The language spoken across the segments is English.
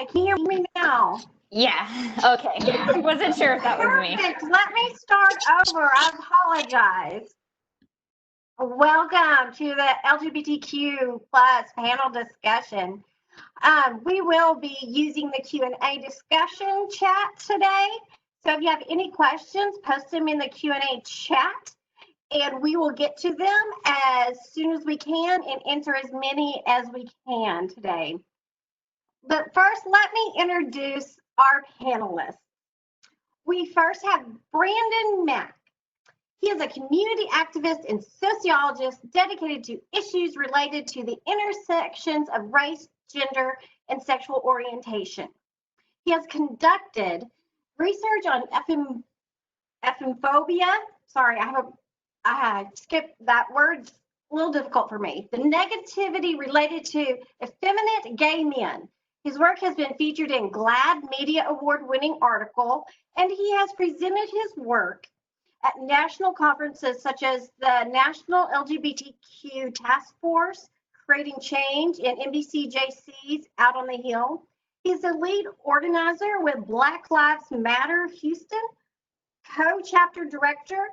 Okay, can you hear me now? Yeah, okay. I wasn't sure if that was me. Perfect. Let me start over. I apologize. Welcome to the LGBTQ plus panel discussion. We will be using the Q&A discussion chat today. So if you have any questions, post them in the Q&A chat, and we will get to them as soon as we can and answer as many as we can today. But first, let me introduce our panelists. We first have Brandon Mack. He is a community activist and sociologist dedicated to issues related to the intersections of race, gender, and sexual orientation. He has conducted research on ephemophobia. Sorry, I skipped that word. It's a little difficult for me. The negativity related to effeminate gay men. His work has been featured in GLAAD Media Award-winning article, and he has presented his work at national conferences such as the National LGBTQ Task Force, Creating Change, and NBCJC's Out on the Hill. He's the lead organizer with Black Lives Matter Houston, co-chapter director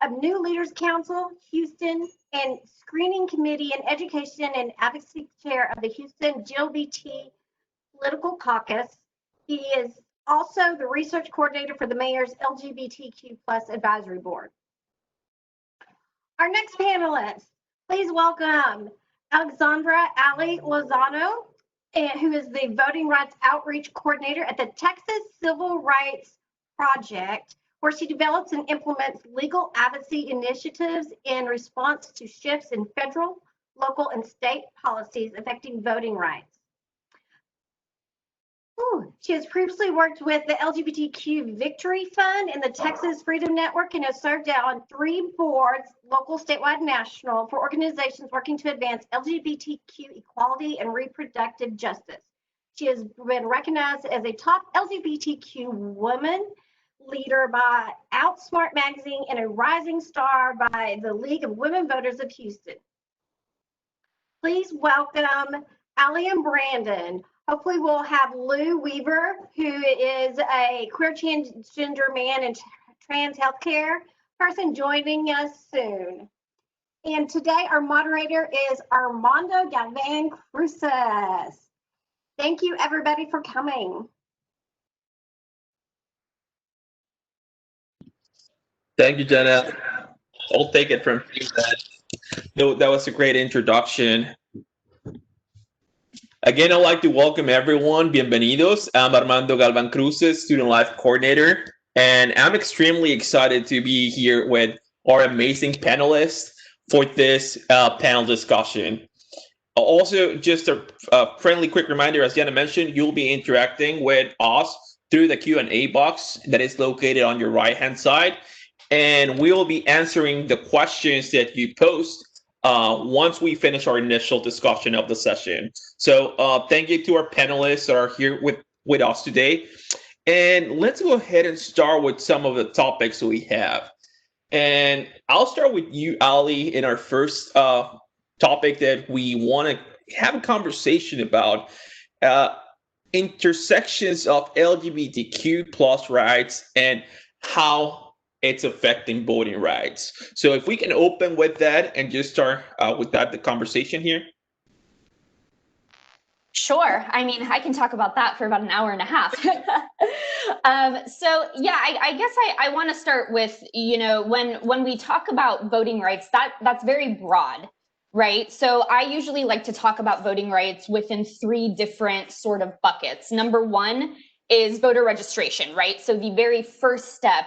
of New Leaders Council Houston, and screening committee and education and advocacy chair of the Houston LGBT Political Caucus. He is also the research coordinator for the mayor's LGBTQ plus advisory board. Our next panelist, please welcome Alexandra Ali Lozano, who is the voting rights outreach coordinator at the Texas Civil Rights Project, where she develops and implements legal advocacy initiatives in response to shifts in federal, local, and state policies affecting voting rights. She has previously worked with the LGBTQ Victory Fund and the Texas Freedom Network and has served on 3 boards, local, statewide, national, for organizations working to advance LGBTQ equality and reproductive justice. She has been recognized as a top LGBTQ woman leader by Outsmart Magazine and a rising star by the League of Women Voters of Houston. Please welcome Ali and Brandon. Hopefully we'll have Lou Weaver, who is a queer transgender man in trans healthcare person, joining us soon. And today our moderator is Armando Galvan Cruces. Thank you everybody for coming. Thank you, Jenna. I'll take it from you. That was a great introduction. Again, I'd like to welcome everyone. Bienvenidos. I'm Armando Galvan Cruces, Student Life Coordinator, and I'm extremely excited to be here with our amazing panelists for this panel discussion. Also, just a friendly quick reminder, as Jenna mentioned, you'll be interacting with us through the Q&A box that is located on your right-hand side, and we will be answering the questions that you post once we finish our initial discussion of the session. So thank you to our panelists that are here with us today. And let's go ahead and start with some of the topics we have. And I'll start with you, Ali, in our first topic that we want to have a conversation about, intersections of LGBTQ plus rights and how it's affecting voting rights. So if we can open with that and just start with that, the conversation here. Sure. I mean, I can talk about that for about an hour and a half. So yeah, I guess I want to start with, you know, when we talk about voting rights, that's very broad, right? So I usually like to talk about voting rights within 3 different sort of buckets. Number 1 is voter registration, right? So the very first step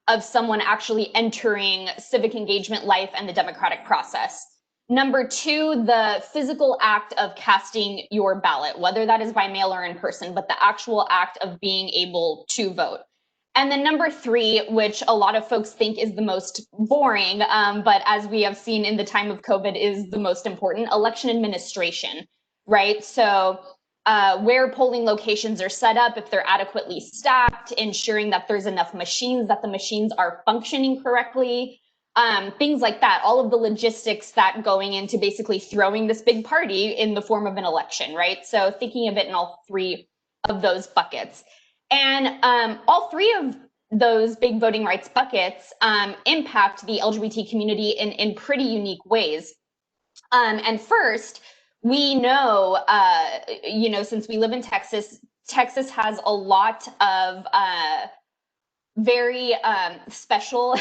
of someone actually entering civic engagement life and the democratic process. Number 2, the physical act of casting your ballot, whether that is by mail or in person, but the actual act of being able to vote. And then number 3, which a lot of folks think is the most boring, but as we have seen in the time of COVID is the most important, election administration, right? So where polling locations are set up, if they're adequately staffed, ensuring that there's enough machines, that the machines are functioning correctly, things like that, all of the logistics that going into basically throwing this big party in the form of an election, right? So thinking of it in all 3 those buckets. And all three of those big voting rights buckets impact the LGBT community in pretty unique ways. And first, we know, since we live in Texas, Texas has a lot of very special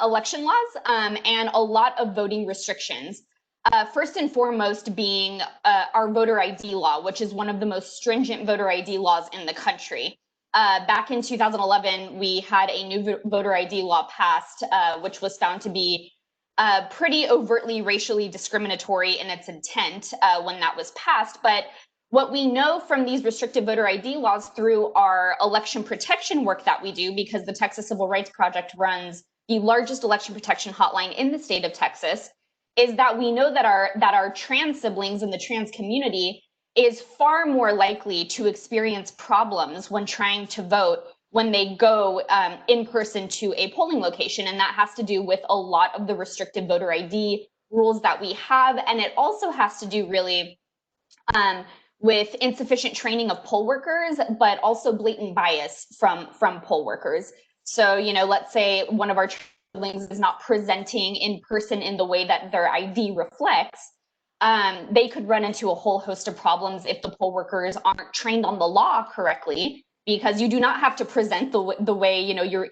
election laws and a lot of voting restrictions. First and foremost being our voter ID law, which is one of the most stringent voter ID laws in the country. Back in 2011, we had a new voter ID law passed, which was found to be pretty overtly racially discriminatory in its intent when that was passed. But what we know from these restrictive voter ID laws through our election protection work that we do, because the Texas Civil Rights Project runs the largest election protection hotline in the state of Texas, is that we know that our trans siblings in the trans community is far more likely to experience problems when trying to vote when they go in person to a polling location. And that has to do with a lot of the restrictive voter ID rules that we have. And it also has to do really with insufficient training of poll workers, but also blatant bias from poll workers. So, let's say one of our siblings is not presenting in person in the way that their ID reflects. They could run into a whole host of problems if the poll workers aren't trained on the law correctly, because you do not have to present the way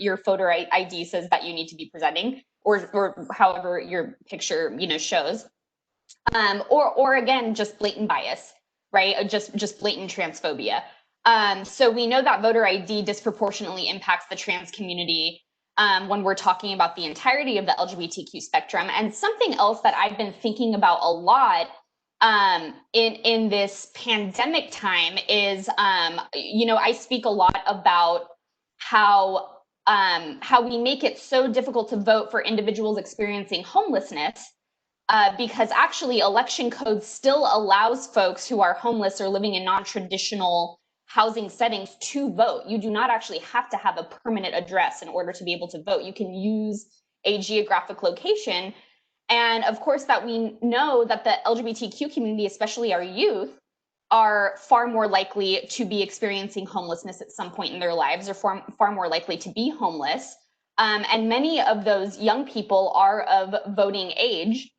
your voter ID says that you need to be presenting, or however your picture shows, or again, just blatant bias, right? Just blatant transphobia. So we know that voter ID disproportionately impacts the trans community when we're talking about the entirety of the LGBTQ spectrum. And something else that I've been thinking about a lot in this pandemic time is, I speak a lot about how we make it so difficult to vote for individuals experiencing homelessness, because actually election code still allows folks who are homeless or living in non-traditional housing settings to vote. You do not actually have to have a permanent address in order to be able to vote. You can use a geographic location. And of course, that we know that the LGBTQ community, especially our youth, are far more likely to be experiencing homelessness at some point in their lives, or far more likely to be homeless. And many of those young people are of voting age.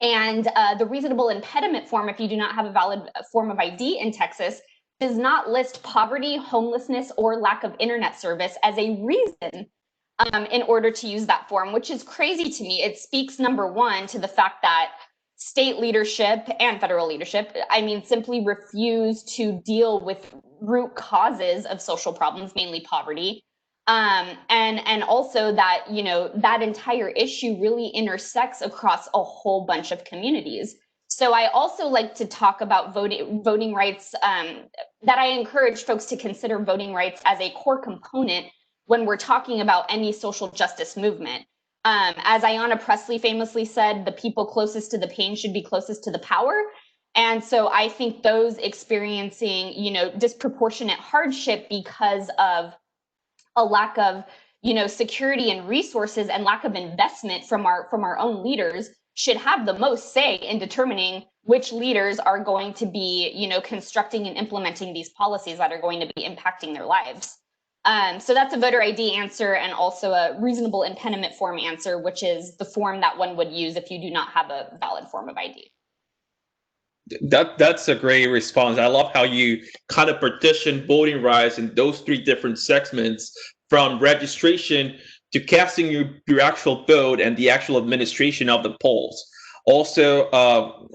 And the reasonable impediment form, if you do not have a valid form of ID in Texas, does not list poverty, homelessness, or lack of internet service as a reason in order to use that form, which is crazy to me. It speaks, number one, to the fact that state leadership and federal leadership, simply refuse to deal with root causes of social problems, mainly poverty. And also that, that entire issue really intersects across a whole bunch of communities. So I also like to talk about voting rights, that I encourage folks to consider voting rights as a core component when we're talking about any social justice movement. As Ayanna Pressley famously said, the people closest to the pain should be closest to the power. And so I think those experiencing, disproportionate hardship because of a lack of, security and resources and lack of investment from our own leaders should have the most say in determining which leaders are going to be, constructing and implementing these policies that are going to be impacting their lives. So that's a voter ID answer, and also a reasonable impediment form answer, which is the form that one would use if you do not have a valid form of ID. That's a great response. I love how you kind of partition voting rights in those three different segments, from registration to casting your actual vote and the actual administration of the polls. Also,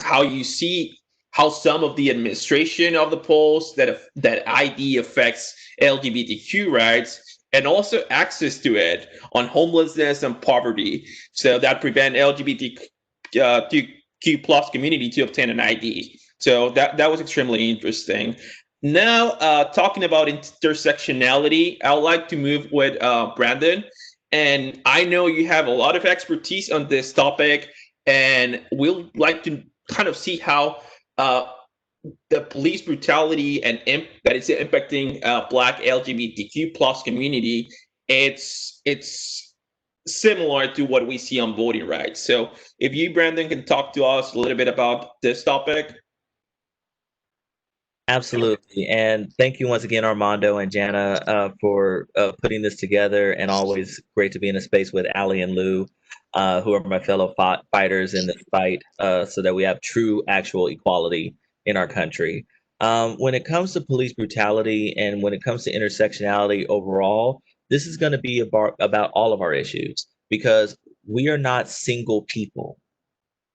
how you see how some of the administration of the polls, that ID affects LGBTQ rights, and also access to it on homelessness and poverty, so that prevent LGBTQ plus community to obtain an ID. So that was extremely interesting. Now, talking about intersectionality, I would like to move with Brandon. And I know you have a lot of expertise on this topic, and we'll like to kind of see how the police brutality and that is impacting Black LGBTQ plus community. It's similar to what we see on voting rights. So if you, Brandon, can talk to us a little bit about this topic. Absolutely. And thank you once again, Armando and Jana, for putting this together. And always great to be in a space with Ali and Lou, who are my fellow fighters in this fight, so that we have true, actual equality in our country. When it comes to police brutality and when it comes to intersectionality overall, this is going to be about all of our issues because we are not single people.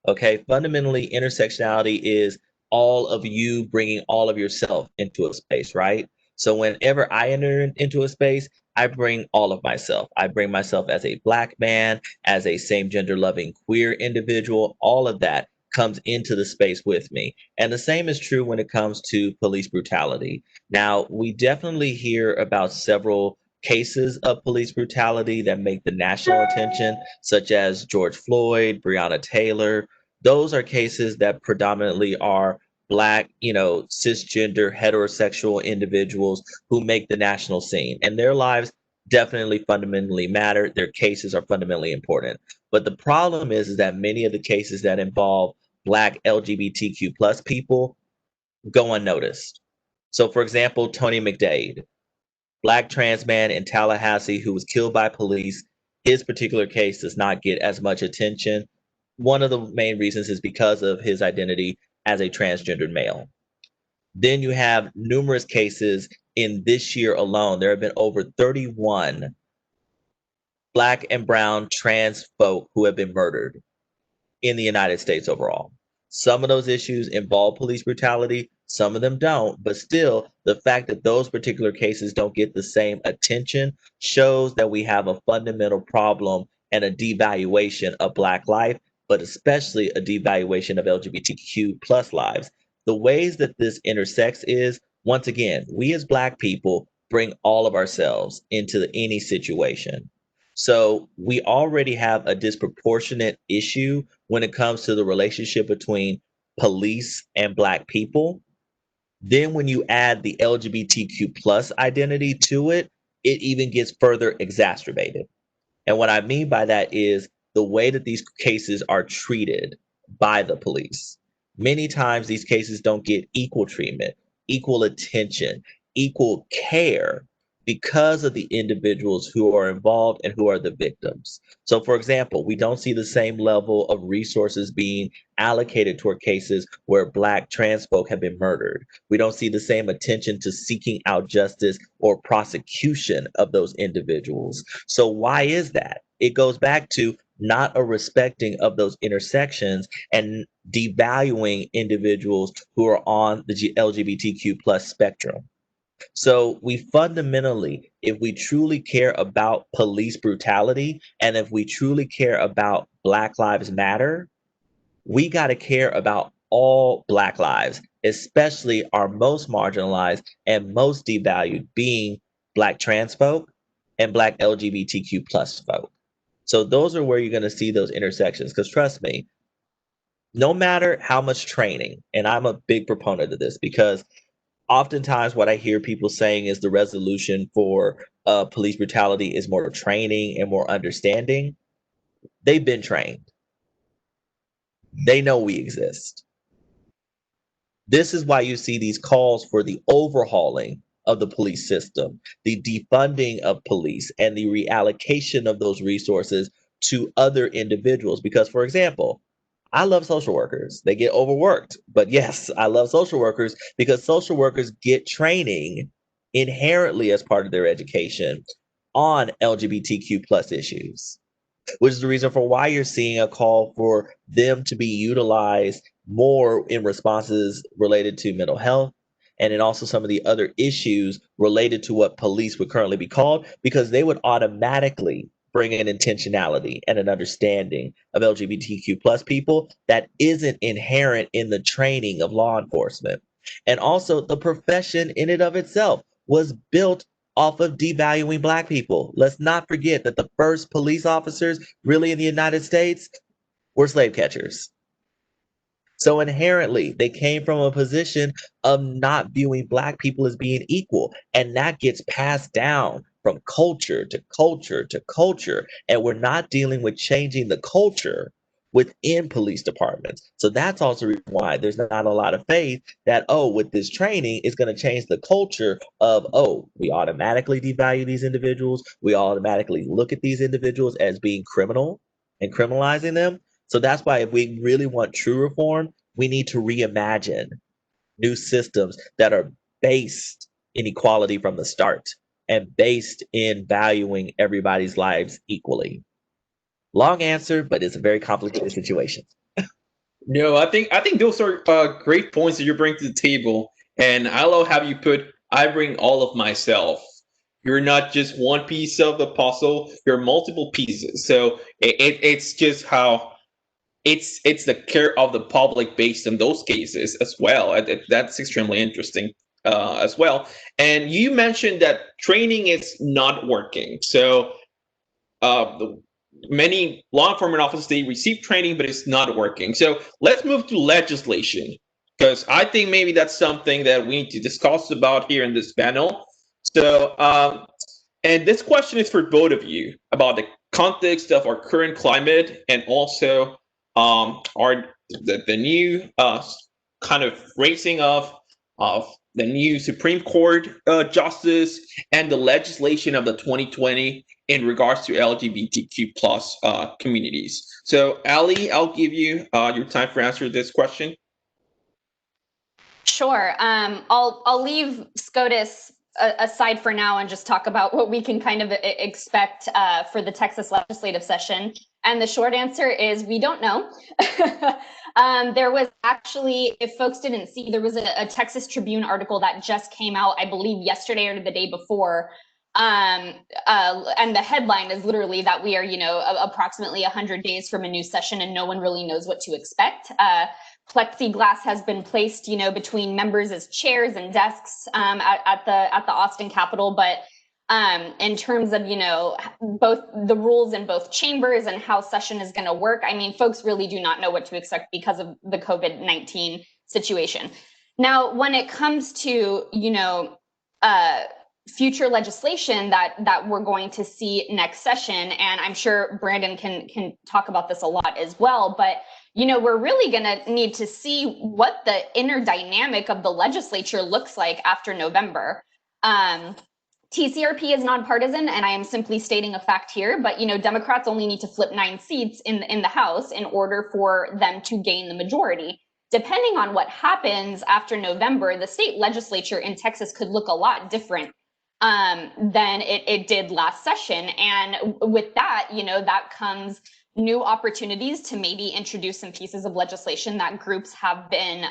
Okay, fundamentally, intersectionality is all of you bringing all of yourself into a space, right? So whenever I enter into a space, I bring all of myself. I bring myself as a Black man, as a same gender loving queer individual. All of that comes into the space with me. And the same is true when it comes to police brutality. Now, we definitely hear about several cases of police brutality that make the national attention, such as George Floyd, Breonna Taylor. Those are cases that predominantly are Black, cisgender, heterosexual individuals who make the national scene, and their lives definitely fundamentally matter. Their cases are fundamentally important. But the problem is that many of the cases that involve Black LGBTQ plus people go unnoticed. So, for example, Tony McDade, Black trans man in Tallahassee who was killed by police. His particular case does not get as much attention. One of the main reasons is because of his identity as a transgendered male. Then you have numerous cases in this year alone. There have been over 31 Black and brown trans folk who have been murdered in the United States overall. Some of those issues involve police brutality, some of them don't, but still, the fact that those particular cases don't get the same attention shows that we have a fundamental problem and a devaluation of Black life, but especially a devaluation of LGBTQ plus lives. The ways that this intersects is, once again, we as Black people bring all of ourselves into any situation. So we already have a disproportionate issue when it comes to the relationship between police and Black people. Then when you add the LGBTQ plus identity to it, it even gets further exacerbated. And what I mean by that is the way that these cases are treated by the police. Many times these cases don't get equal treatment, equal attention, equal care because of the individuals who are involved and who are the victims. So, for example, we don't see the same level of resources being allocated toward cases where Black trans folk have been murdered. We don't see the same attention to seeking out justice or prosecution of those individuals. So why is that? It goes back to not a respecting of those intersections and devaluing individuals who are on the LGBTQ plus spectrum. So we fundamentally, if we truly care about police brutality and if we truly care about Black Lives Matter, we got to care about all Black lives, especially our most marginalized and most devalued being Black trans folk and Black LGBTQ plus folk. So those are where you're going to see those intersections. Because trust me, no matter how much training, and I'm a big proponent of this because oftentimes what I hear people saying is the resolution for police brutality is more training and more understanding. They've been trained. They know we exist. This is why you see these calls for the overhauling of the police system, the defunding of police, and the reallocation of those resources to other individuals. Because, for example, I love social workers. They get overworked. But yes, I love social workers because social workers get training inherently as part of their education on LGBTQ plus issues, which is the reason for why you're seeing a call for them to be utilized more in responses related to mental health and in also some of the other issues related to what police would currently be called, because they would automatically bring an intentionality and an understanding of LGBTQ plus people that isn't inherent in the training of law enforcement. And also the profession in and of itself was built off of devaluing Black people. Let's not forget that the first police officers really in the United States were slave catchers. So inherently, they came from a position of not viewing Black people as being equal. And that gets passed down from culture to culture to culture. And we're not dealing with changing the culture. within police departments. So that's also why there's not a lot of faith that, oh, with this training, it's going to change the culture of, oh, we automatically devalue these individuals. We automatically look at these individuals as being criminal and criminalizing them. So that's why if we really want true reform, we need to reimagine new systems that are based in equality from the start and based in valuing everybody's lives equally. Long answer, but it's a very complicated situation. No, I think those are great points that you bring to the table, and I love how you put I bring all of myself. You're not just one piece of the puzzle; you're multiple pieces. So it's just how it's the care of the public based on those cases as well. That's extremely interesting as well. And you mentioned that training is not working. So many law enforcement officers, they receive training, but it's not working. So let's move to legislation, because I think maybe that's something that we need to discuss about here in this panel. So, and this question is for both of you about the context of our current climate, and also our the new kind of raising of the new Supreme Court justice and the legislation of the 2020 in regards to LGBTQ plus communities. So, Ali, I'll give you your time for answering this question. Sure. I'll leave SCOTUS aside for now and just talk about what we can kind of expect for the Texas legislative session. And the short answer is we don't know. There was actually, if folks didn't see, there was a Texas Tribune article that just came out, I believe yesterday or the day before. And the headline is literally that we are, approximately 100 days from a new session and no one really knows what to expect. Plexiglass has been placed, between members as chairs and desks at the Austin Capitol. But in terms of, both the rules in both chambers and how session is going to work, I mean, folks really do not know what to expect because of the COVID-19 situation. Now, when it comes to, future legislation that we're going to see next session, and I'm sure Brandon can talk about this a lot as well, but we're really going to need to see what the inner dynamic of the legislature looks like after November. TCRP is nonpartisan, and I am simply stating a fact here, but Democrats only need to flip 9 seats in the House in order for them to gain the majority. Depending on what happens after November, the state legislature in Texas could look a lot different than it did last session. And with that, that comes new opportunities to maybe introduce some pieces of legislation that groups have been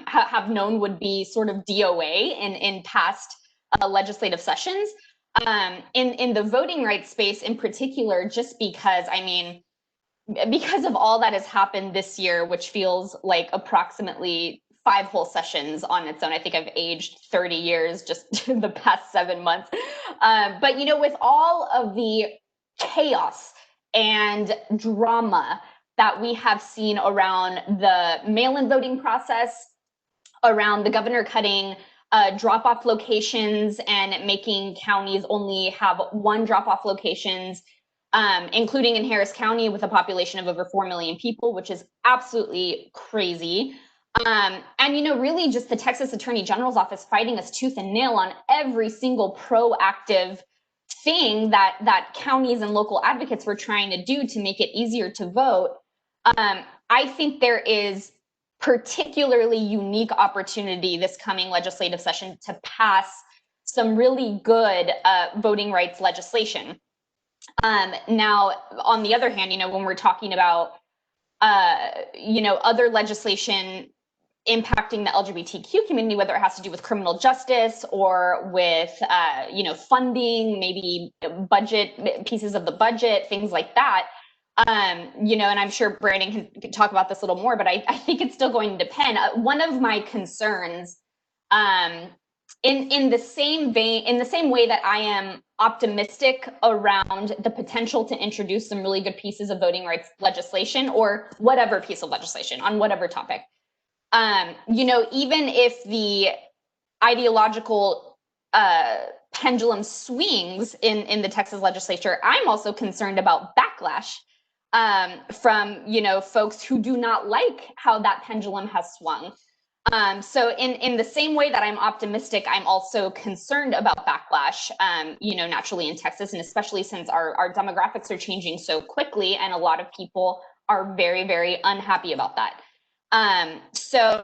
have known would be sort of DOA in past legislative sessions. In the voting rights space in particular, just because, because of all that has happened this year, which feels like approximately 5 whole sessions on its own. I think I've aged 30 years just in the past 7 months. But, with all of the chaos and drama that we have seen around the mail-in voting process, around the governor cutting drop-off locations and making counties only have 1 drop-off locations, including in Harris County with a population of over 4 million people, which is absolutely crazy. And, really just the Texas Attorney General's office fighting us tooth and nail on every single proactive thing that counties and local advocates were trying to do to make it easier to vote. I think there is particularly unique opportunity this coming legislative session to pass some really good voting rights legislation. Now, on the other hand, when we're talking about, other legislation impacting the LGBTQ community, whether it has to do with criminal justice or with, funding, maybe budget, pieces of the budget, things like that. And I'm sure Brandon can talk about this a little more, but I think it's still going to depend. One of my concerns, in the same vein, in the same way that I am optimistic around the potential to introduce some really good pieces of voting rights legislation or whatever piece of legislation on whatever topic, even if the ideological pendulum swings in the Texas legislature, I'm also concerned about backlash from, folks who do not like how that pendulum has swung. So in the same way that I'm optimistic, I'm also concerned about backlash, naturally in Texas, and especially since our demographics are changing so quickly, and a lot of people are very, very unhappy about that. So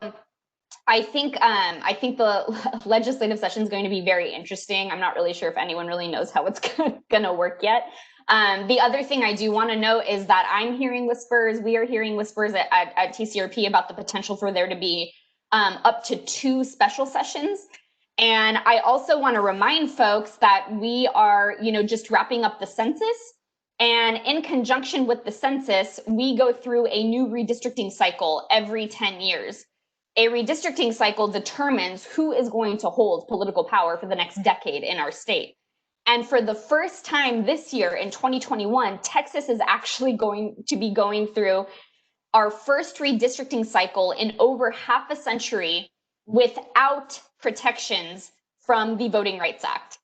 I think the legislative session is going to be very interesting. I'm not really sure if anyone really knows how it's going to work yet. The other thing I do want to note is that I'm hearing whispers, we are hearing whispers at TCRP about the potential for there to be up to 2 special sessions. And I also want to remind folks that we are, just wrapping up the census. And in conjunction with the census, we go through a new redistricting cycle every 10 years. A redistricting cycle determines who is going to hold political power for the next decade in our state. And for the first time this year in 2021, Texas is actually going to be going through our first redistricting cycle in over half a century without protections from the Voting Rights Act.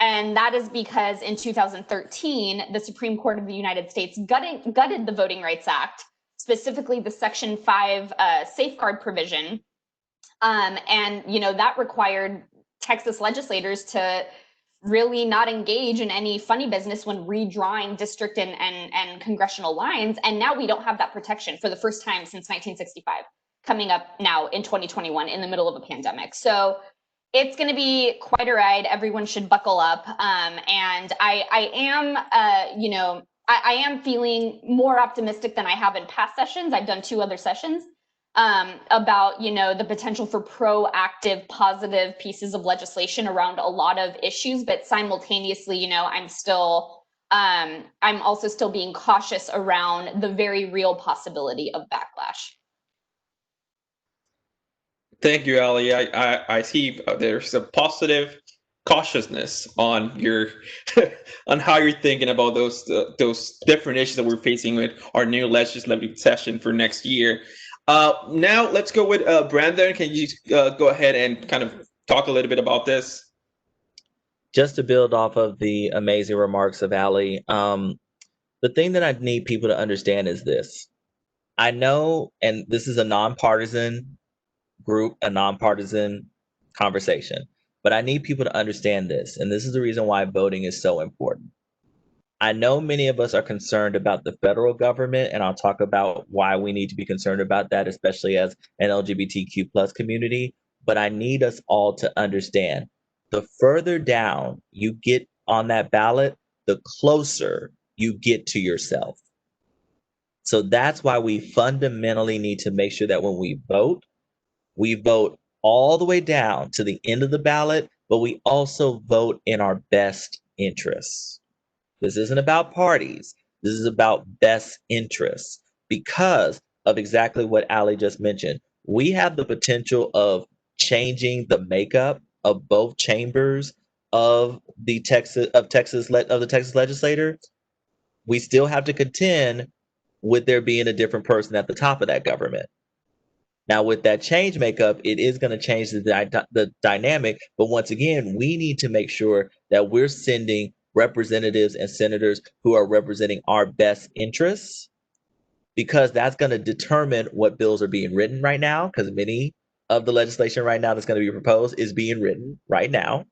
And that is because in 2013, the Supreme Court of the United States gutted the Voting Rights Act, specifically the Section 5 safeguard provision. And, that required Texas legislators to really not engage in any funny business when redrawing district and congressional lines. And now we don't have that protection for the first time since 1965, coming up now in 2021 in the middle of a pandemic. So it's going to be quite a ride. Everyone should buckle up. And I am feeling more optimistic than I have in past sessions. I've done 2 other sessions about, the potential for proactive, positive pieces of legislation around a lot of issues, but simultaneously, I'm also still being cautious around the very real possibility of backlash. Thank you, Ali. I see there's a positive cautiousness on your on how you're thinking about those different issues that we're facing with our new legislative session for next year. Now let's go with Brandon. Can you go ahead and kind of talk a little bit about this? Just to build off of the amazing remarks of Ali, the thing that I need people to understand is this. I know, and this is a nonpartisan group, a nonpartisan conversation, but I need people to understand this. And this is the reason why voting is so important. I know many of us are concerned about the federal government, and I'll talk about why we need to be concerned about that, especially as an LGBTQ plus community. But I need us all to understand the further down you get on that ballot, the closer you get to yourself. So that's why we fundamentally need to make sure that when we vote all the way down to the end of the ballot, but we also vote in our best interests. This isn't about parties. This is about best interests because of exactly what Ali just mentioned. We have the potential of changing the makeup of both chambers of the Texas legislature. We still have to contend with there being a different person at the top of that government. Now, with that change makeup, it is going to change the dynamic. But once again, we need to make sure that we're sending representatives and senators who are representing our best interests, because that's going to determine what bills are being written right now, because many of the legislation right now that's going to be proposed is being written right now.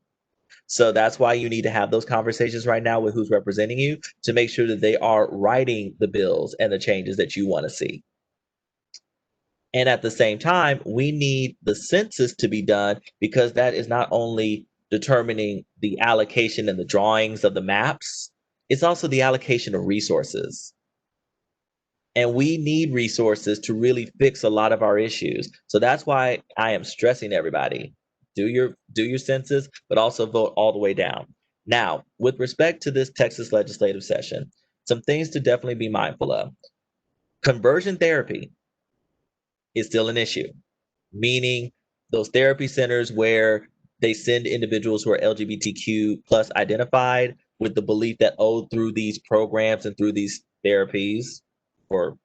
So that's why you need to have those conversations right now with who's representing you to make sure that they are writing the bills and the changes that you want to see. And at the same time, we need the census to be done, because that is not only determining the allocation and the drawings of the maps, it's also the allocation of resources. And we need resources to really fix a lot of our issues. So that's why I am stressing everybody, do your census, but also vote all the way down. Now, with respect to this Texas legislative session, some things to definitely be mindful of. Conversion therapy is still an issue, meaning those therapy centers where they send individuals who are LGBTQ plus identified with the belief that, through these programs and through these therapies, or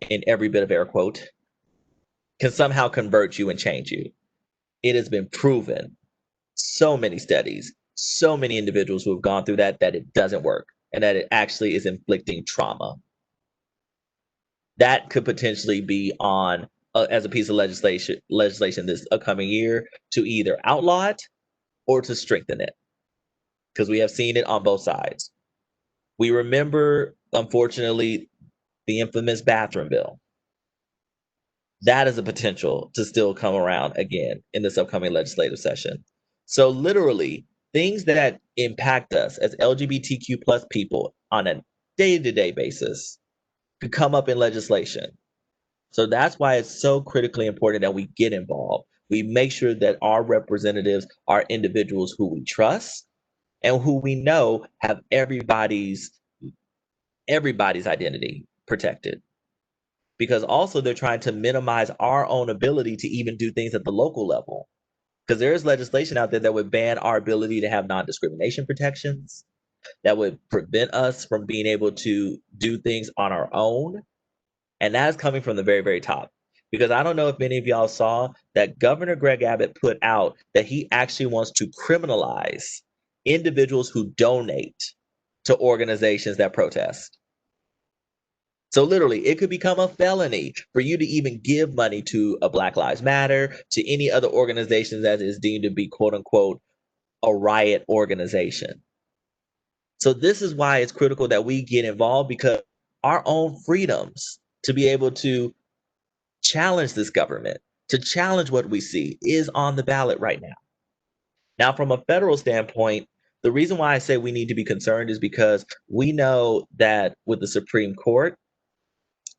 in every bit of air quote, can somehow convert you and change you. It has been proven, so many studies, so many individuals who have gone through that it doesn't work, and that it actually is inflicting trauma. that could potentially be on as a piece of legislation this upcoming year to either outlaw it or to strengthen it, because we have seen it on both sides. We remember, unfortunately, the infamous bathroom bill. That is a potential to still come around again in this upcoming legislative session. So literally, things that impact us as LGBTQ plus people on a day-to-day basis could come up in legislation. So that's why it's so critically important that we get involved. We make sure that our representatives are individuals who we trust and who we know have everybody's identity protected. Because also they're trying to minimize our own ability to even do things at the local level. Because there is legislation out there that would ban our ability to have non-discrimination protections, that would prevent us from being able to do things on our own. And that is coming from the very, very top. Because I don't know if many of y'all saw that Governor Greg Abbott put out that he actually wants to criminalize individuals who donate to organizations that protest. So literally, it could become a felony for you to even give money to a Black Lives Matter, to any other organization that is deemed to be, quote unquote, a riot organization. So this is why it's critical that we get involved, because our own freedoms to be able to challenge this government, to challenge what we see, is on the ballot right now. Now, from a federal standpoint, the reason why I say we need to be concerned is because we know that with the Supreme Court,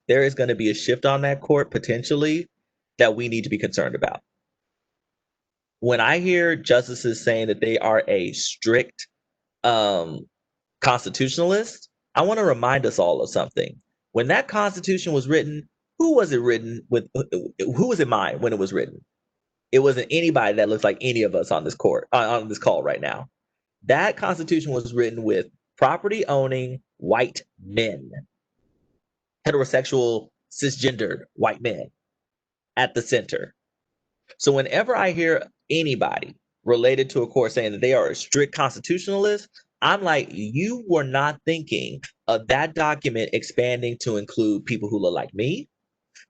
there is going to be a shift on that court potentially that we need to be concerned about. When I hear justices saying that they are a strict constitutionalist, I want to remind us all of something. When that Constitution was written, who was it written with? Who was in mind when it was written? It wasn't anybody that looks like any of us on this court, on this call right now. That Constitution was written with property owning white men, heterosexual, cisgendered white men at the center. So whenever I hear anybody related to a court saying that they are a strict constitutionalist, I'm like, you were not thinking of that document expanding to include people who look like me,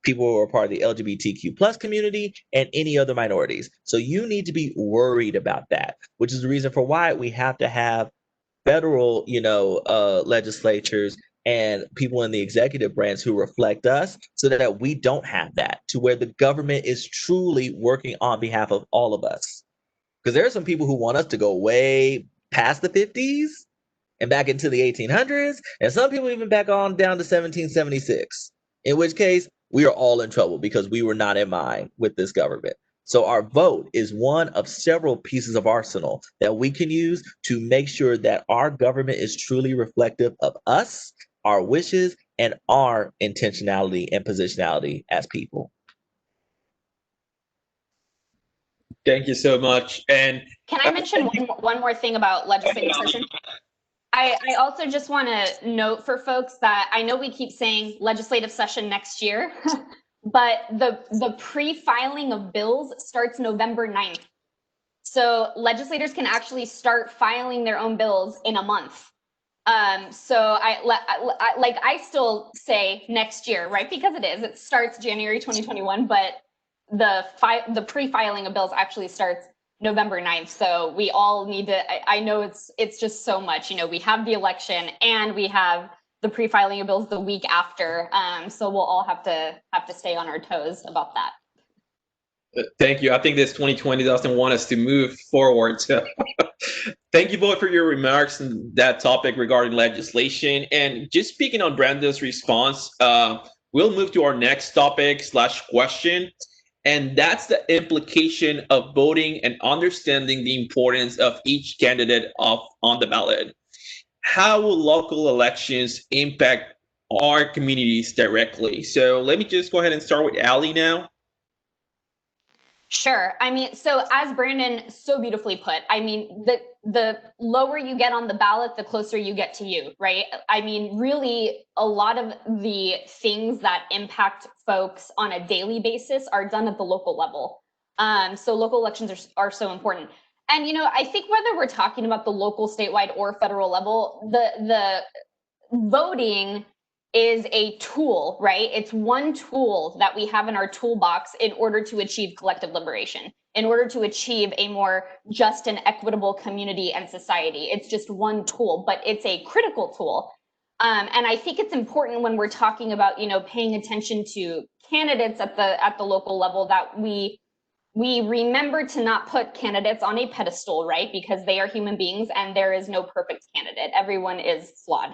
people who are part of the LGBTQ plus community, and any other minorities. So you need to be worried about that, which is the reason for why we have to have federal, legislatures and people in the executive branch who reflect us, so that we don't have that, to where the government is truly working on behalf of all of us. Because there are some people who want us to go way past the 50s and back into the 1800s, and some people even back on down to 1776, in which case we are all in trouble because we were not in mind with this government. So our vote is one of several pieces of arsenal that we can use to make sure that our government is truly reflective of us, our wishes, and our intentionality and positionality as people. Thank you so much. And can I mention one more thing about legislative session? I also just want to note for folks that I know we keep saying legislative session next year, but the pre-filing of bills starts November 9th. So legislators can actually start filing their own bills in a month. So I still say next year, right? Because it starts January 2021, but the pre-filing of bills actually starts November 9th. So we all need to, I know it's just so much, we have the election and we have the pre-filing of bills the week after. So we'll all have to stay on our toes about that. Thank you. I think this 2020 doesn't want us to move forward. So thank you both for your remarks on that topic regarding legislation. And just speaking on Brenda's response, we'll move to our next topic / question. And that's the implication of voting and understanding the importance of each candidate on the ballot. How will local elections impact our communities directly? So let me just go ahead and start with Ali now. Sure. I mean, so as Brandon so beautifully put, I mean, the lower you get on the ballot, the closer you get to you, right? I mean, really, a lot of the things that impact folks on a daily basis are done at the local level. So local elections are so important. And, I think whether we're talking about the local, statewide, or federal level, the voting is a tool, right? It's one tool that we have in our toolbox in order to achieve collective liberation, in order to achieve a more just and equitable community and society. It's just one tool, but it's a critical tool. And I think it's important when we're talking about, paying attention to candidates at the local level, that we remember to not put candidates on a pedestal, right? Because they are human beings and there is no perfect candidate. Everyone is flawed.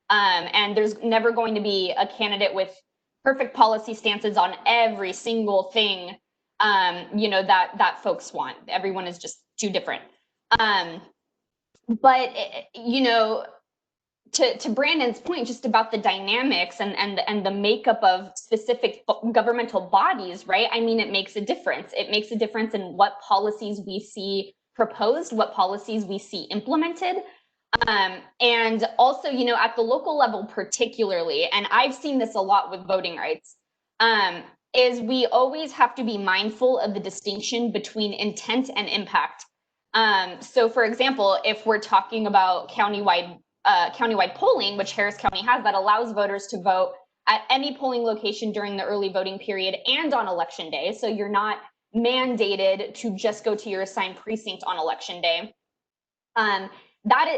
And there's never going to be a candidate with perfect policy stances on every single thing, that folks want. Everyone is just too different. But to Brandon's point, just about the dynamics and the makeup of specific governmental bodies, right? I mean, it makes a difference. It makes a difference in what policies we see proposed, what policies we see implemented. And also, at the local level particularly, and I've seen this a lot with voting rights, is we always have to be mindful of the distinction between intent and impact. So for example, if we're talking about countywide polling, which Harris County has, that allows voters to vote at any polling location during the early voting period and on election day. So you're not mandated to just go to your assigned precinct on election day.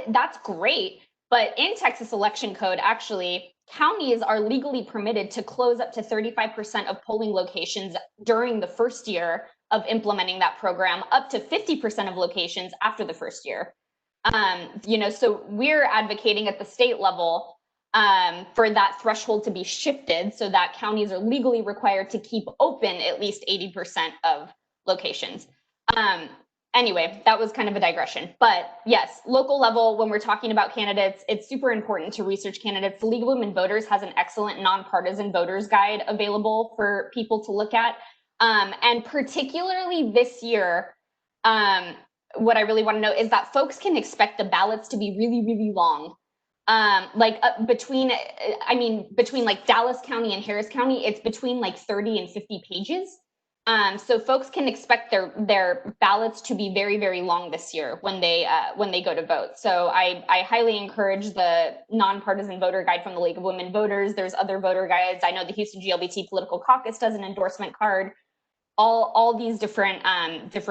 That's great, but in Texas election code, actually, counties are legally permitted to close up to 35% of polling locations during the first year of implementing that program, up to 50% of locations after the first year. So we're advocating at the state level for that threshold to be shifted so that counties are legally required to keep open at least 80% of locations. Anyway, that was kind of a digression, but yes, local level, when we're talking about candidates, it's super important to research candidates. The League of Women Voters has an excellent nonpartisan voters guide available for people to look at. And particularly this year, what I really want to know is that folks can expect the ballots to be really, really long. Between like Dallas County and Harris County, it's between like 30 and 50 pages. So folks can expect their ballots to be very, very long this year when they go to vote. So I highly encourage the nonpartisan voter guide from the League of Women Voters. There's other voter guides. I know the Houston GLBT Political Caucus does an endorsement card. All these different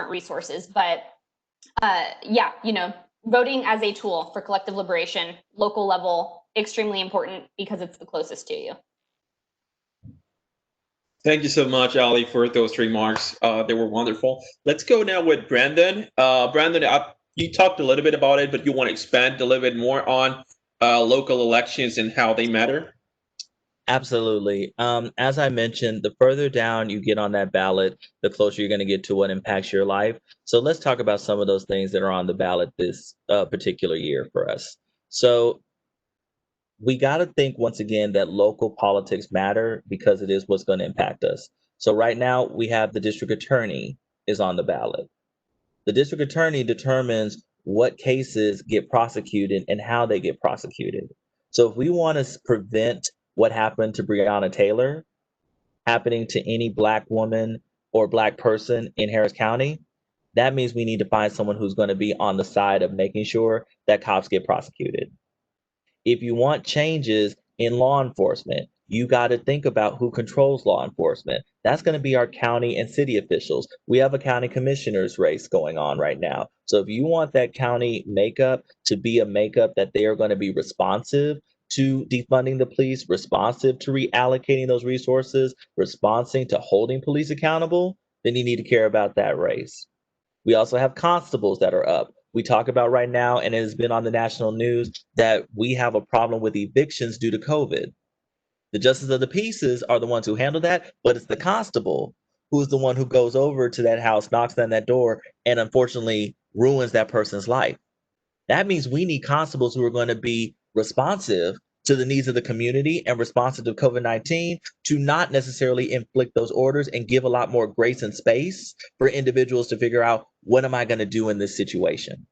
resources. But voting as a tool for collective liberation, local level, extremely important because it's the closest to you. Thank you so much, Ali, for those remarks. They were wonderful. Let's go now with Brandon. Brandon, you talked a little bit about it, but you want to expand a little bit more on local elections and how they matter? Absolutely. As I mentioned, the further down you get on that ballot, the closer you're going to get to what impacts your life. So let's talk about some of those things that are on the ballot this particular year for us. So we got to think once again that local politics matter because it is what's going to impact us. So right now we have the district attorney is on the ballot. The district attorney determines what cases get prosecuted and how they get prosecuted. So if we want to prevent what happened to Breonna Taylor happening to any Black woman or Black person in Harris County, that means we need to find someone who's going to be on the side of making sure that cops get prosecuted. If you want changes in law enforcement, you got to think about who controls law enforcement. That's going to be our county and city officials. We have a county commissioner's race going on right now. So if you want that county makeup to be a makeup that they are going to be responsive to defunding the police, responsive to reallocating those resources, responsive to holding police accountable, then you need to care about that race. We also have constables that are up. We talk about right now, and it has been on the national news, that we have a problem with evictions due to COVID. The justice of the peace are the ones who handle that, but it's the constable who's the one who goes over to that house, knocks on that door, and unfortunately ruins that person's life. That means we need constables who are going to be responsive to the needs of the community and responsive to COVID-19 to not necessarily inflict those orders and give a lot more grace and space for individuals to figure out, what am I going to do in this situation?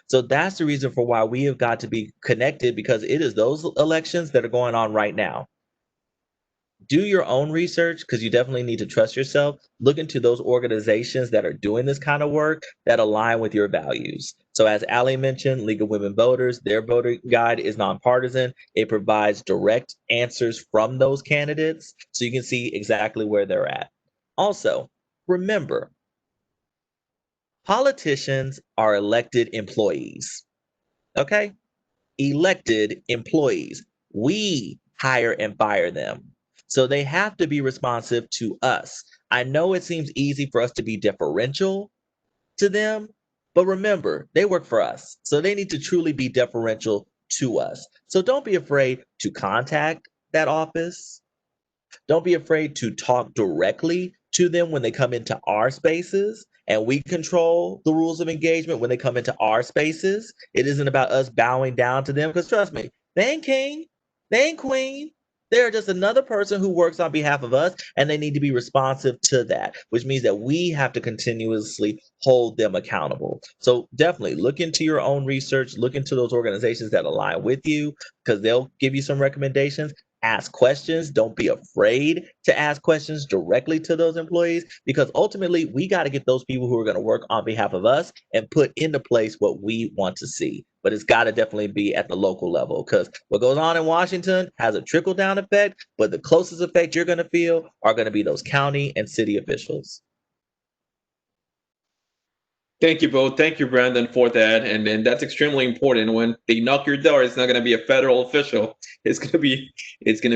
So that's the reason for why we have got to be connected, because it is those elections that are going on right now. do your own research because you definitely need to trust yourself. Look into those organizations that are doing this kind of work that align with your values. So as Ali mentioned, League of Women Voters, their voter guide is nonpartisan. It provides direct answers from those candidates so you can see exactly where they're at. Also, remember, politicians are elected employees. Okay? Elected employees. We hire and fire them. So they have to be responsive to us. I know it seems easy for us to be deferential to them, but remember, they work for us. So they need to truly be deferential to us. So don't be afraid to contact that office. Don't be afraid to talk directly to them when they come into our spaces, and we control the rules of engagement when they come into our spaces. It isn't about us bowing down to them because trust me, they ain't king, they ain't queen. They're just another person who works on behalf of us, and they need to be responsive to that, which means that we have to continuously hold them accountable. So definitely look into your own research, look into those organizations that align with you because they'll give you some recommendations. Ask questions. Don't be afraid to ask questions directly to those employees because ultimately we got to get those people who are going to work on behalf of us and put into place what we want to see. But it's got to definitely be at the local level because what goes on in Washington has a trickle down effect, but the closest effect you're going to feel are going to be those county and city officials. Thank you both. Thank you, Brandon, for that. And that's extremely important. When they knock your door, it's not going to be a federal official. It's going to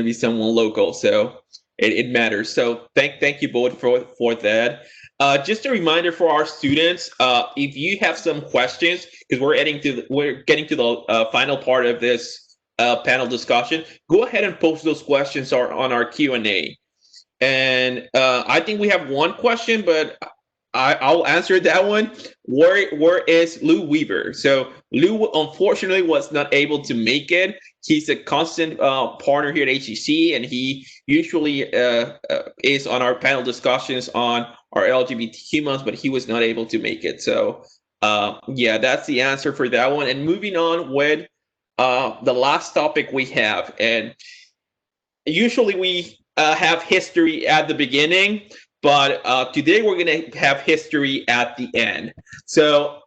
be someone local. So it matters. So thank you both for that. Just a reminder for our students, if you have some questions, because we're getting to the final part of this panel discussion, go ahead and post those questions on our Q&A. And I think we have one question, but I'll answer that one. Where is Lou Weaver? So Lou unfortunately was not able to make it. He's a constant partner here at HCC, and he usually is on our panel discussions on our LGBTQ months, but he was not able to make it. So yeah, that's the answer for that one. And moving on with the last topic we have, and usually we have history at the beginning, but today we're going to have history at the end. So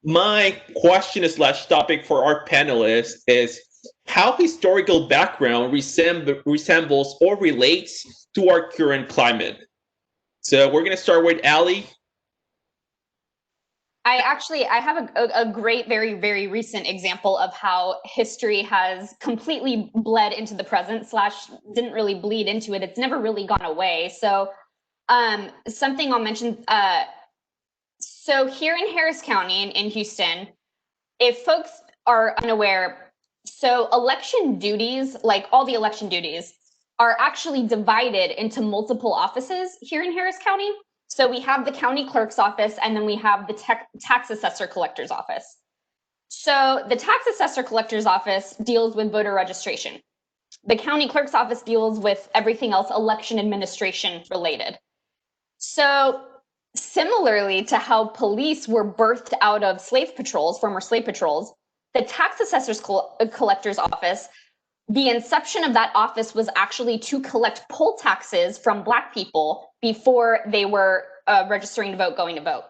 my question slash topic for our panelists is how historical background resembles or relates to our current climate. So we're going to start with Ali. I have a great, very, very recent example of how history has completely bled into the present / didn't really bleed into it. It's never really gone away. So something I'll mention. So here in Harris County in Houston, if folks are unaware, so election duties, like all the election duties, are actually divided into multiple offices here in Harris County. So we have the county clerk's office, and then we have the tax assessor collector's office. So the tax assessor collector's office deals with voter registration. The county clerk's office deals with everything else election administration related. So similarly to how police were birthed out of slave patrols, former slave patrols, the tax assessor's collector's office, the inception of that office was actually to collect poll taxes from Black people before they were registering to vote, going to vote.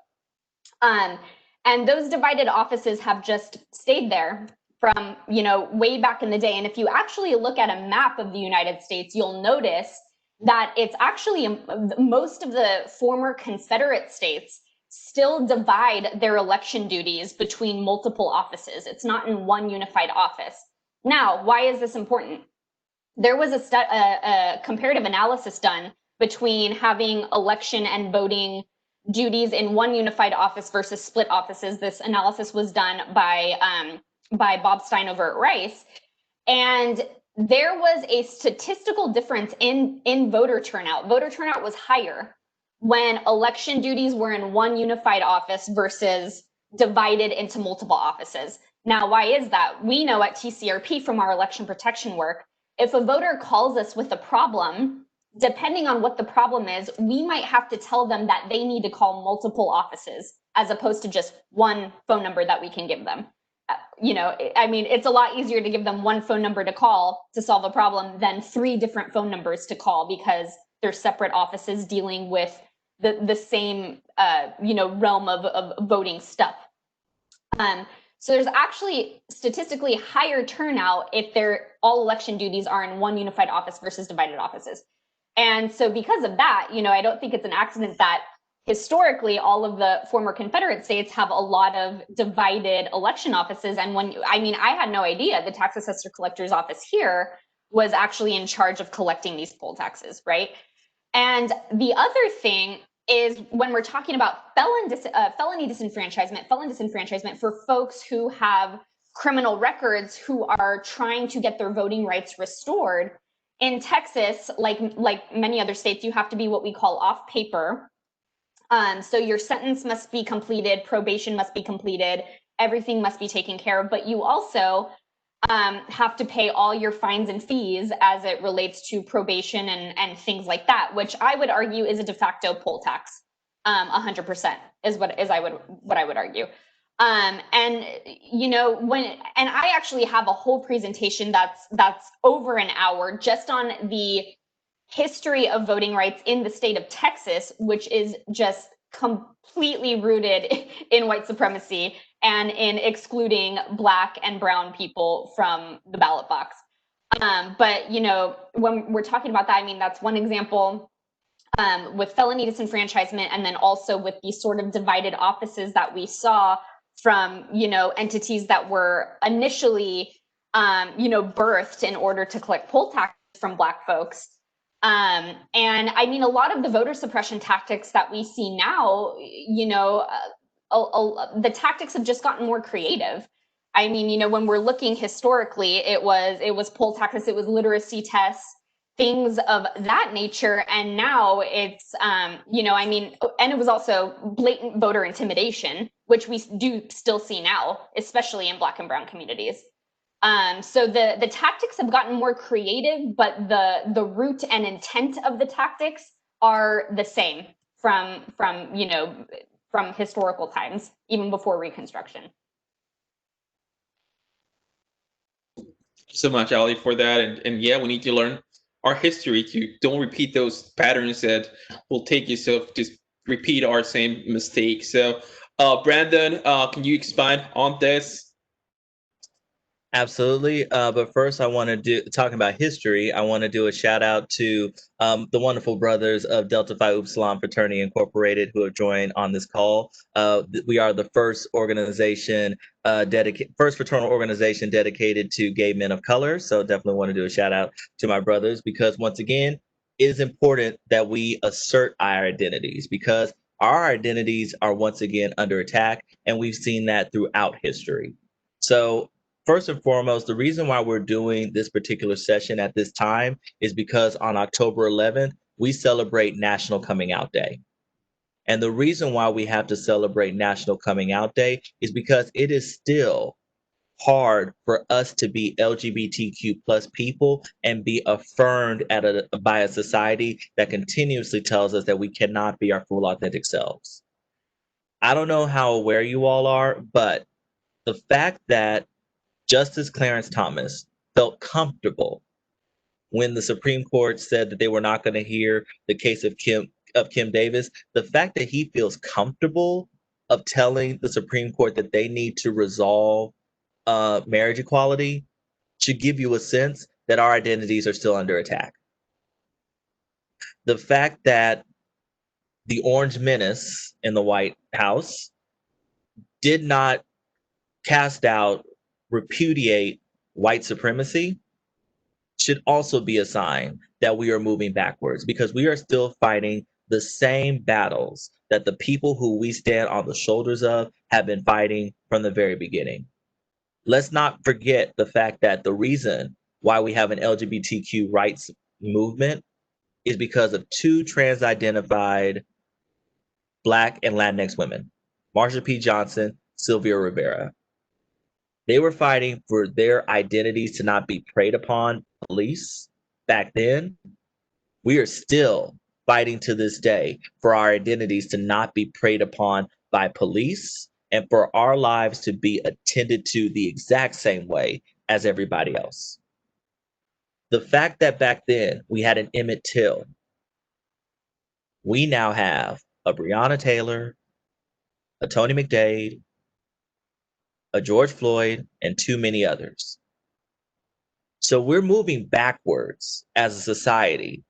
And those divided offices have just stayed there from, way back in the day. And if you actually look at a map of the United States, you'll notice that it's actually most of the former Confederate states still divide their election duties between multiple offices. It's not in one unified office. Now, why is this important? There was a comparative analysis done between having election and voting duties in one unified office versus split offices. This analysis was done by Bob Stein over at Rice. And there was a statistical difference in voter turnout. Voter turnout was higher when election duties were in one unified office versus divided into multiple offices. Now, why is that? We know at TCRP from our election protection work, if a voter calls us with a problem, depending on what the problem is, we might have to tell them that they need to call multiple offices as opposed to just one phone number that we can give them. I mean, it's a lot easier to give them one phone number to call to solve a problem than 3 different phone numbers to call because they're separate offices dealing with the same, realm of voting stuff. So there's actually statistically higher turnout if all election duties are in one unified office versus divided offices. And so because of that, I don't think it's an accident that historically all of the former Confederate states have a lot of divided election offices. And I had no idea the tax assessor collector's office here was actually in charge of collecting these poll taxes, right? And the other thing is when we're talking about felon disenfranchisement for folks who have criminal records who are trying to get their voting rights restored. In Texas, like many other states, you have to be what we call off paper. So your sentence must be completed, probation must be completed, everything must be taken care of, but you also have to pay all your fines and fees as it relates to probation and things like that, which I would argue is a de facto poll tax. 100% is what I would argue. And I actually have a whole presentation that's over an hour just on the history of voting rights in the state of Texas, which is just completely rooted in white supremacy and in excluding Black and brown people from the ballot box. But when we're talking about that, I mean, that's one example. With felony disenfranchisement, and then also with these sort of divided offices that we saw from, entities that were initially, birthed in order to collect poll taxes from Black folks. And I mean, a lot of the voter suppression tactics that we see now, the tactics have just gotten more creative. I mean, when we're looking historically, it was poll taxes, it was literacy tests, things of that nature. And now it's, and it was also blatant voter intimidation, which we do still see now, especially in Black and brown communities. So the tactics have gotten more creative, but the root and intent of the tactics are the same from historical times, even before Reconstruction. So much, Ali, for that. And yeah, we need to learn our history to don't repeat those patterns that will take you to just repeat our same mistakes. So, Brandon, can you expand on this? Absolutely. But first, I want to talking about history. I want to do a shout out to the wonderful brothers of Delta Phi Upsilon Fraternity Incorporated who have joined on this call. We are the first organization, first fraternal organization dedicated to gay men of color. So definitely want to do a shout out to my brothers because once again, it is important that we assert our identities because our identities are once again under attack, and we've seen that throughout history. So first and foremost, the reason why we're doing this particular session at this time is because on October 11th, we celebrate National Coming Out Day. And the reason why we have to celebrate National Coming Out Day is because it is still hard for us to be LGBTQ plus people and be affirmed by a society that continuously tells us that we cannot be our full authentic selves. I don't know how aware you all are, but the fact that Justice Clarence Thomas felt comfortable when the Supreme Court said that they were not going to hear the case of Kim Davis. The fact that he feels comfortable of telling the Supreme Court that they need to resolve marriage equality should give you a sense that our identities are still under attack. The fact that the Orange Menace in the White House did not cast out, repudiate white supremacy should also be a sign that we are moving backwards because we are still fighting the same battles that the people who we stand on the shoulders of have been fighting from the very beginning. Let's not forget the fact that the reason why we have an LGBTQ rights movement is because of 2 trans-identified Black and Latinx women, Marsha P. Johnson, Sylvia Rivera. They were fighting for their identities to not be preyed upon by police back then. We are still fighting to this day for our identities to not be preyed upon by police and for our lives to be attended to the exact same way as everybody else. The fact that back then we had an Emmett Till, we now have a Breonna Taylor, a Tony McDade, a George Floyd, and too many others. So we're moving backwards as a society.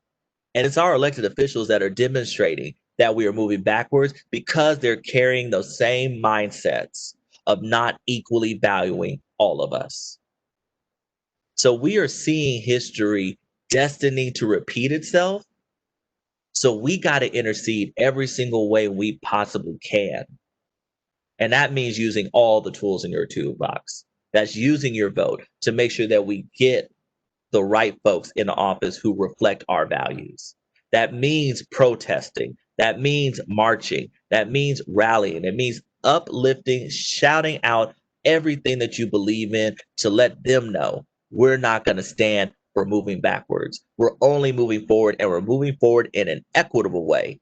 And it's our elected officials that are demonstrating that we are moving backwards because they're carrying those same mindsets of not equally valuing all of us. So we are seeing history destined to repeat itself. So we got to intercede every single way we possibly can. And that means using all the tools in your toolbox. That's using your vote to make sure that we get the right folks in the office who reflect our values. That means protesting. That means marching. That means rallying. It means uplifting, shouting out everything that you believe in to let them know we're not going to stand for moving backwards. We're only moving forward, and we're moving forward in an equitable way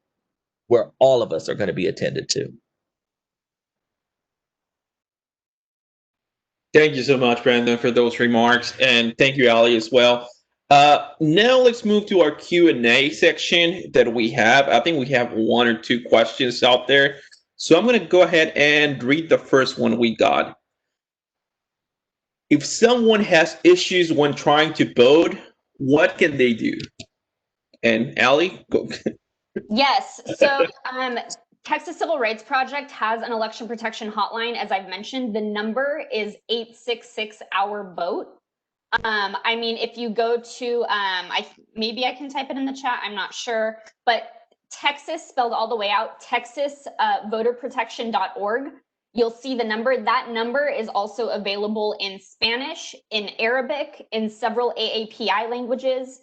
where all of us are going to be attended to. Thank you so much, Brandon, for those remarks, and thank you, Ali, as well. Now let's move to our Q&A section that we have. I think we have one or two questions out there. So I'm going to go ahead and read the first one we got. If someone has issues when trying to vote, what can they do? And Ali, go. Yes. So Texas Civil Rights Project has an election protection hotline. As I've mentioned, the number is 866-OUR-VOTE. I mean, if you go to, maybe I can type it in the chat, I'm not sure, but Texas spelled all the way out, texasvoterprotection.org. You'll see the number. That number is also available in Spanish, in Arabic, in several AAPI languages,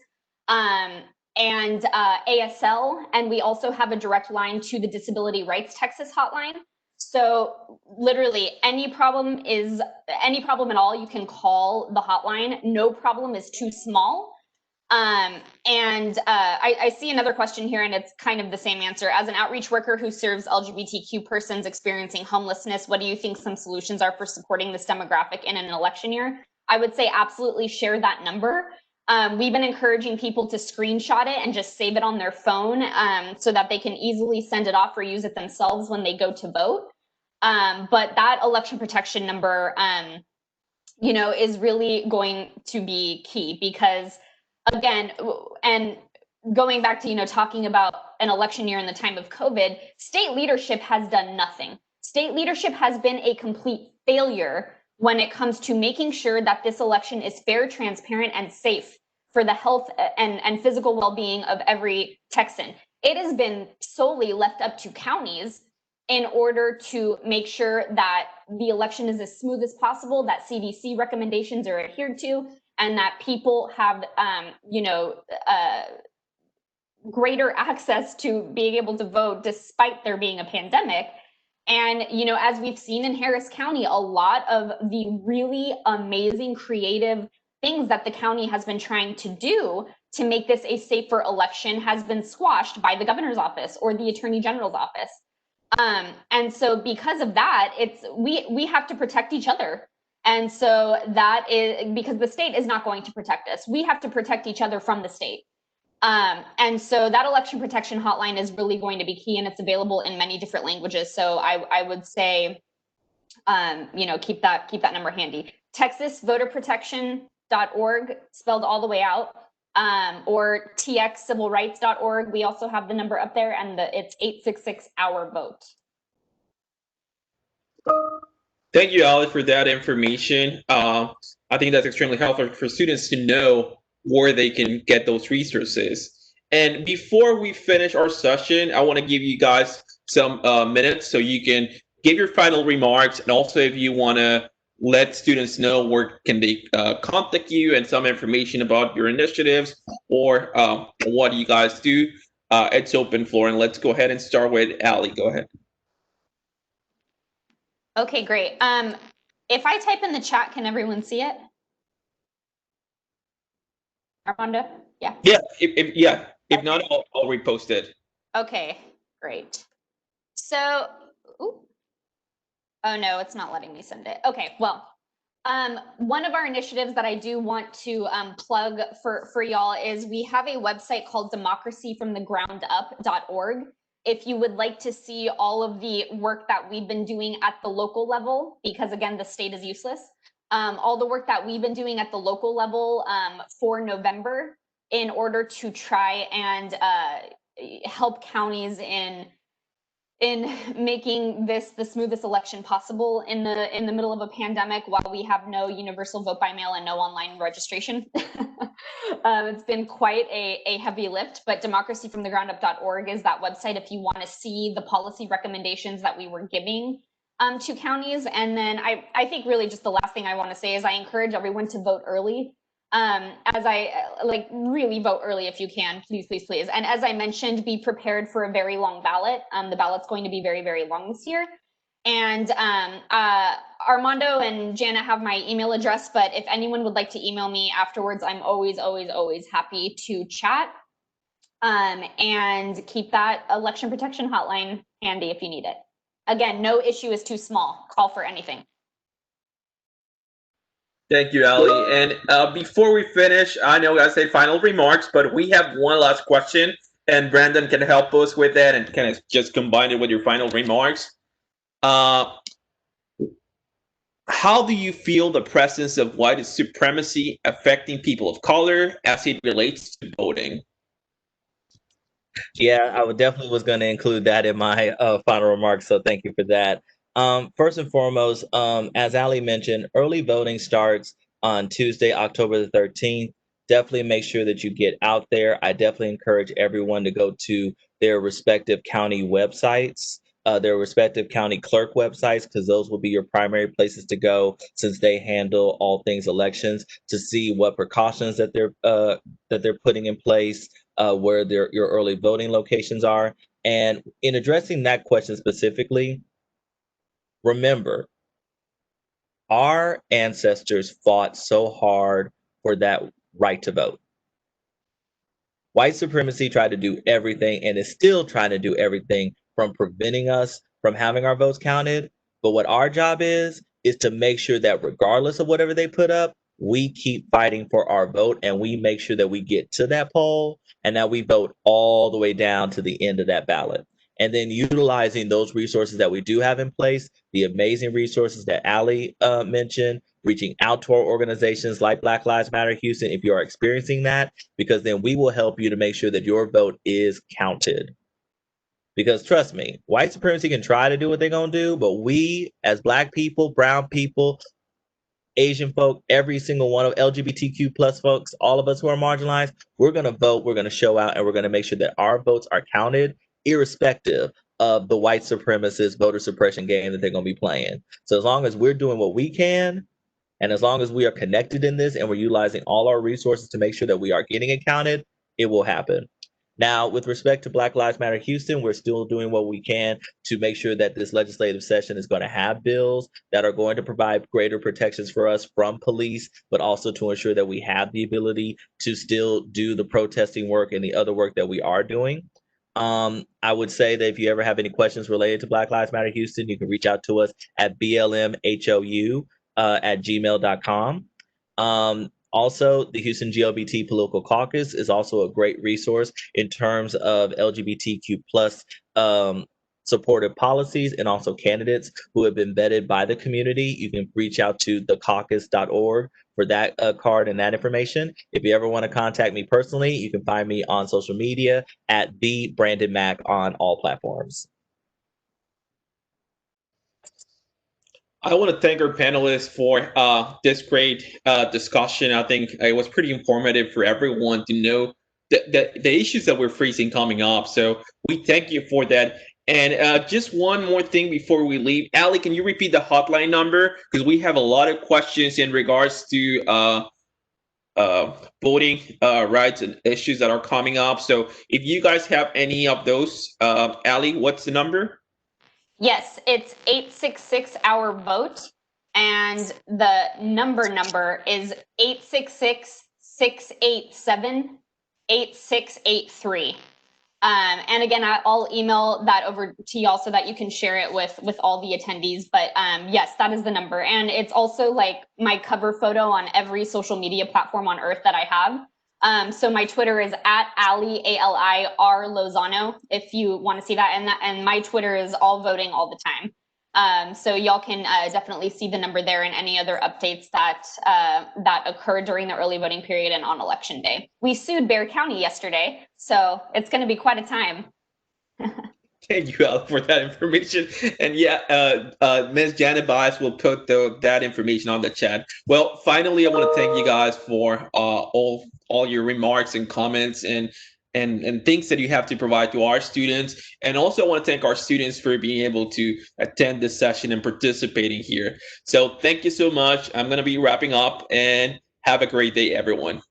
and ASL. And we also have a direct line to the Disability Rights Texas hotline. So literally any problem at all, you can call the hotline. No problem is too small. I see another question here, and it's kind of the same answer. As an outreach worker who serves LGBTQ persons experiencing homelessness, what do you think some solutions are for supporting this demographic in an election year? I would say absolutely share that number. We've been encouraging people to screenshot it and just save it on their phone so that they can easily send it off or use it themselves when they go to vote. But that election protection number, is really going to be key because, again, and going back to, talking about an election year in the time of COVID, state leadership has done nothing. State leadership has been a complete failure when it comes to making sure that this election is fair, transparent, and safe for the health and physical well-being of every Texan. It has been solely left up to counties in order to make sure that the election is as smooth as possible, that CDC recommendations are adhered to, and that people have, greater access to being able to vote despite there being a pandemic. And, as we've seen in Harris County, a lot of the really amazing creative things that the county has been trying to do to make this a safer election has been squashed by the governor's office or the attorney general's office. And so because of that, we have to protect each other. And so that is because the state is not going to protect us. We have to protect each other from the state. And so that election protection hotline is really going to be key, and it's available in many different languages. So I would say, keep that number handy. TexasVoterProtection.org, spelled all the way out, or txcivilrights.org. We also have the number up there, and it's 866-OUR-VOTE. Thank you, Ali, for that information. I think that's extremely helpful for students to know where they can get those resources. And before we finish our session, I want to give you guys some minutes so you can give your final remarks, and also if you want to let students know where can they contact you and some information about your initiatives or what you guys do. It's open floor, and let's go ahead and start with Ali. Go ahead. Okay, great. If I type in the chat, can everyone see it? Armando? Yeah. Yeah. If not, I'll repost it. Okay, great. So, Oh no, it's not letting me send it. Okay, well, one of our initiatives that I do want to plug for y'all is we have a website called democracyfromthegroundup.org. If you would like to see all of the work that we've been doing at the local level, because again, the state is useless, all the work that we've been doing at the local level for November in order to try and help counties in making this the smoothest election possible in the middle of a pandemic while we have no universal vote by mail and no online registration. It's been quite a heavy lift, but democracyfromthegroundup.org is that website if you want to see the policy recommendations that we were giving to counties. And then I think really just the last thing I want to say is I encourage everyone to vote early. As I really vote early if you can, please, please, please. And as I mentioned, be prepared for a very long ballot. The ballot's going to be very, very long this year. And Armando and Jana have my email address, but if anyone would like to email me afterwards, I'm always, always, always happy to chat and keep that election protection hotline handy if you need it. Again, no issue is too small. Call for anything. Thank you, Ali. And before we finish, I know I said final remarks, but we have one last question, and Brandon can help us with that and kind of just combine it with your final remarks. How do you feel the presence of white supremacy affecting people of color as it relates to voting? Yeah, I would definitely was going to include that in my final remarks. So thank you for that. First and foremost, as Ali mentioned, early voting starts on Tuesday, October the 13th. Definitely make sure that you get out there. I definitely encourage everyone to go to their respective county websites, their respective county clerk websites, because those will be your primary places to go since they handle all things elections, to see what precautions that they're putting in place, where your early voting locations are. And in addressing that question specifically, remember, our ancestors fought so hard for that right to vote. White supremacy tried to do everything and is still trying to do everything from preventing us from having our votes counted. But what our job is to make sure that regardless of whatever they put up, we keep fighting for our vote and we make sure that we get to that poll and that we vote all the way down to the end of that ballot. And then utilizing those resources that we do have in place, the amazing resources that Ali mentioned, reaching out to our organizations like Black Lives Matter Houston if you are experiencing that, because then we will help you to make sure that your vote is counted. Because trust me, white supremacy can try to do what they're going to do, but we as Black people, brown people, Asian folk, every single one of LGBTQ plus folks, all of us who are marginalized, we're going to vote, we're going to show out, and we're going to make sure that our votes are counted irrespective of the white supremacist voter suppression game that they're going to be playing. So as long as we're doing what we can, and as long as we are connected in this and we're utilizing all our resources to make sure that we are getting it counted, it will happen. Now, with respect to Black Lives Matter Houston, we're still doing what we can to make sure that this legislative session is going to have bills that are going to provide greater protections for us from police, but also to ensure that we have the ability to still do the protesting work and the other work that we are doing. I would say that if you ever have any questions related to Black Lives Matter Houston, you can reach out to us at blmhou at gmail.com. Also, the Houston GLBT Political Caucus is also a great resource in terms of LGBTQ plus supportive policies and also candidates who have been vetted by the community. You can reach out to thecaucus.org for that card and that information. If you ever want to contact me personally, you can find me on social media at the Brandon Mack on all platforms. I want to thank our panelists for this great discussion. I think it was pretty informative for everyone to know the issues that we're facing coming up. So we thank you for that. And just one more thing before we leave. Ali, can you repeat the hotline number? Because we have a lot of questions in regards to voting rights and issues that are coming up. So if you guys have any of those, Ali, what's the number? Yes, it's 866-OUR-VOTE, and the number is 866-687-8683. And again, I'll email that over to y'all so that you can share it with all the attendees. But yes, that is the number. And it's also like my cover photo on every social media platform on earth that I have. So my Twitter is at Ali, A-L-I-R Lozano, if you want to see that. And my Twitter is all voting all the time. So y'all can definitely see the number there and any other updates that that occurred during the early voting period and on election day. We sued Bexar County yesterday, so it's going to be quite a time. Thank you, Al, for that information. And yeah, Ms. Janet Bias will put that information on the chat. Well, finally, I want to thank you guys for all your remarks and comments and things that you have to provide to our students. And also I want to thank our students for being able to attend this session and participating here. So thank you so much. I'm going to be wrapping up, and have a great day, everyone.